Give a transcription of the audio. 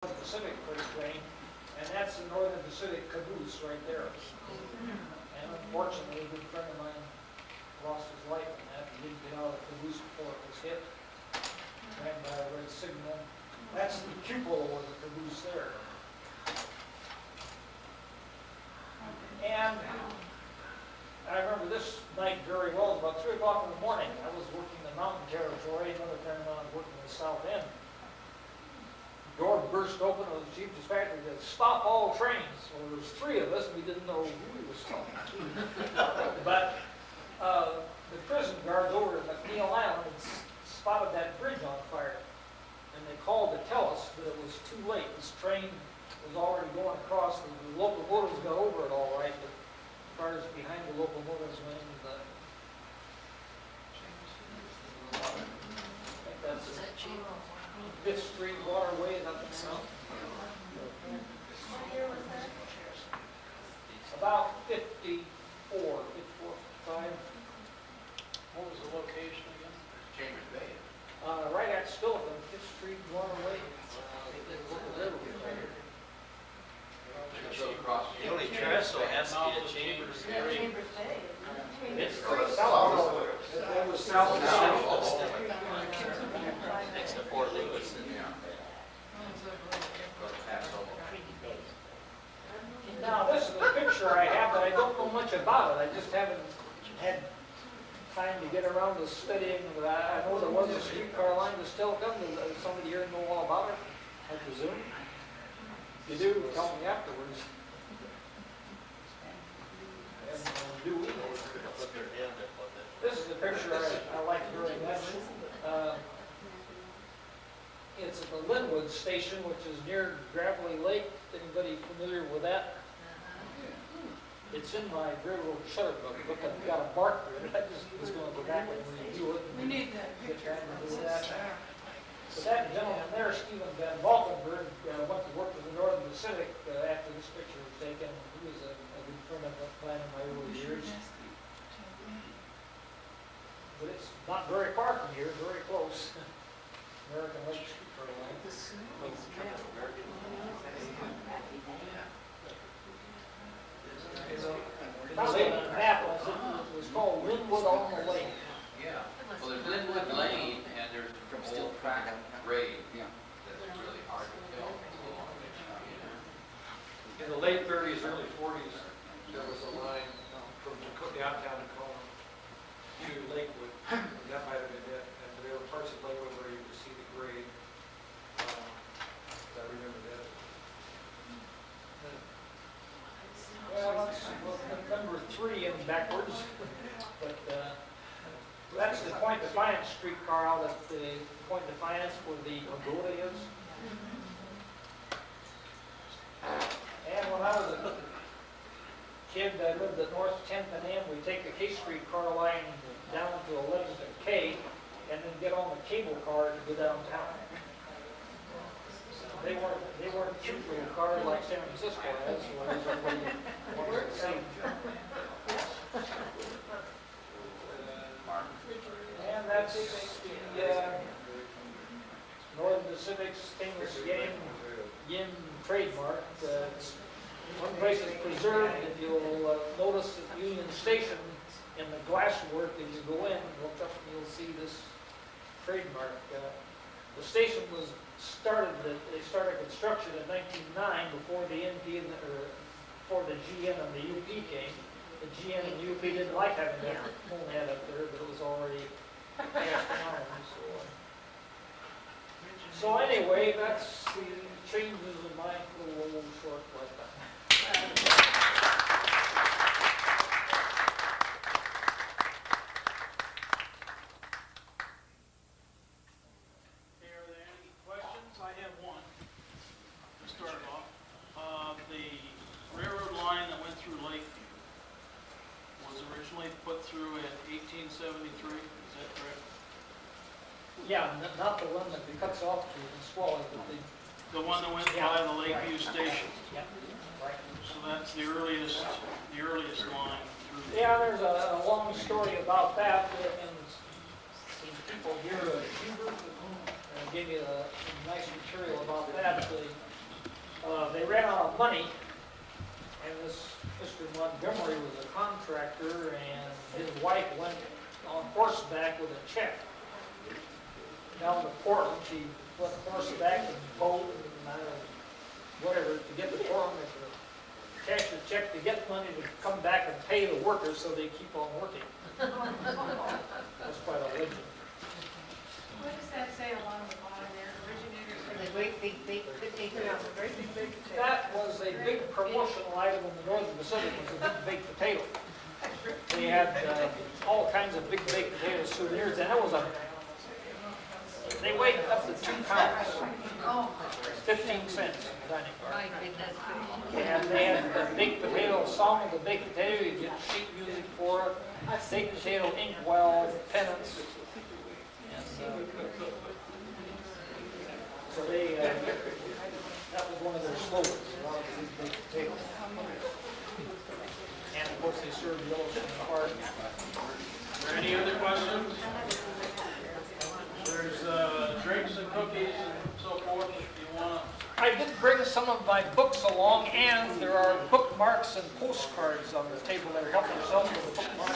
Pacific freight train, and that's the Northern Pacific caboose right there. And unfortunately, a good friend of mine lost his life in that. He didn't get out of the caboose before it was hit. Ran by a red signal. That's the cupola of the caboose there. And I remember this night very well. It was about 3 o'clock in the morning. I was working the mountain territory. Another friend of mine was working the south end. The door burst open, and the chief dispatcher said, "Stop all trains." Well, there was 3 of us, and we didn't know who he was talking to. But the prison guards over at McNeil Island had spotted that bridge on fire, and they called to tell us that it was too late. This train was already going across. The locomotives got over it all right, but the cars behind the locomotives went into the... I think that's it. 5th Street waterway up and south. What year was that? About 54, 55. What was the location again? Chambers Bay. Right at Stoughton, 5th Street waterway. Go across. The only travel has to be at Chambers. Yeah, Chambers Bay. It's south. It was south. Next to Fort Lewis. Now, this is a picture I have, but I don't know much about it. I just haven't had time to get around to studying. I know there was a streetcar line to Stilton. Does somebody here know all about it, I presume? If you do, tell me afterwards. And do we? This is the picture I like very much. It's at the Lakewood station, which is near Gravelly Lake. Anybody familiar with that? It's in my railroad shutter book. I've got a marker in it. I just was going to go back and review it. We need that Get picture. trying to do that. But that gentleman there, Stephen Van Valkenburg, went to work for the Northern Pacific after this picture was taken. He was a good friend of mine in my early years. But it's not very far from here, very close. American Lake Streetcar Line. Probably on the map was it was called Linwood on the Lake. Yeah. Well, there's Linwood Lane and there's the old track grade. That's really hard to tell. In the late 30s, early 40s, there was a line from downtown Tacoma to Lakewood. That might have been it. And there were parts of Lakewood where you could see the grade. I remember that. Well, that's number 3 and backwards. But that's the Point Defiance streetcar out at the Point Defiance where the pagoda is. And when I was a kid, I lived at North 10th and M. We take the K streetcar line down to 11th and K, and then get on the cable car to go downtown. They weren't cute little cars like San Francisco has, where everybody wants to see. And that's the Northern Pacific's famous yin trademark. One place is preserved. If you'll notice at Union Station in the glasswork as you go in, look up and you'll see this trademark. The station was they started construction in 1909 before the NP before the GN and the UP came. The GN and UP didn't like having that home head up there, but it was already cast iron. So anyway, that's the changes in my little old short lifetime. Are there any questions? I have one to start off. The railroad line that went through Lake was originally put through in 1873, is that correct? Yeah, not the one that cuts off to Swallow, but The one that went by the Lakeview Station. yeah, right. So that's the earliest line through there. Yeah, there's a long story about that, and some people here, Hubert, gave me some nice material about that. money, and this Mr. Montgomery was a contractor, and his wife went on horseback with a check down to Portland. She went horseback and boat and whatever to get to Portland, to cash the check to get money to come back and pay the workers so they keep on working. That's quite a legend. What does that say along the bottom there, originators? The great big baked potato. Great big potato. That was a big promotional item in the Northern Pacific, was a big baked potato. They had all kinds of big baked potato souvenirs, and it was they weighed up to 2 pounds, Oh, 15 cents, dining car. My goodness. And they had the baked potato, song of the baked potato, you get sheet music for it, baked potato inkwell, pennants. And, so they, that was one of their slogans, a lot of these baked potatoes. And of course, they served Yellowstone Park. Are there any other questions? There's drinks and cookies and so forth if you want to. I did bring some of my books along, and there are bookmarks and postcards on the table there. Help yourself to the bookmarks.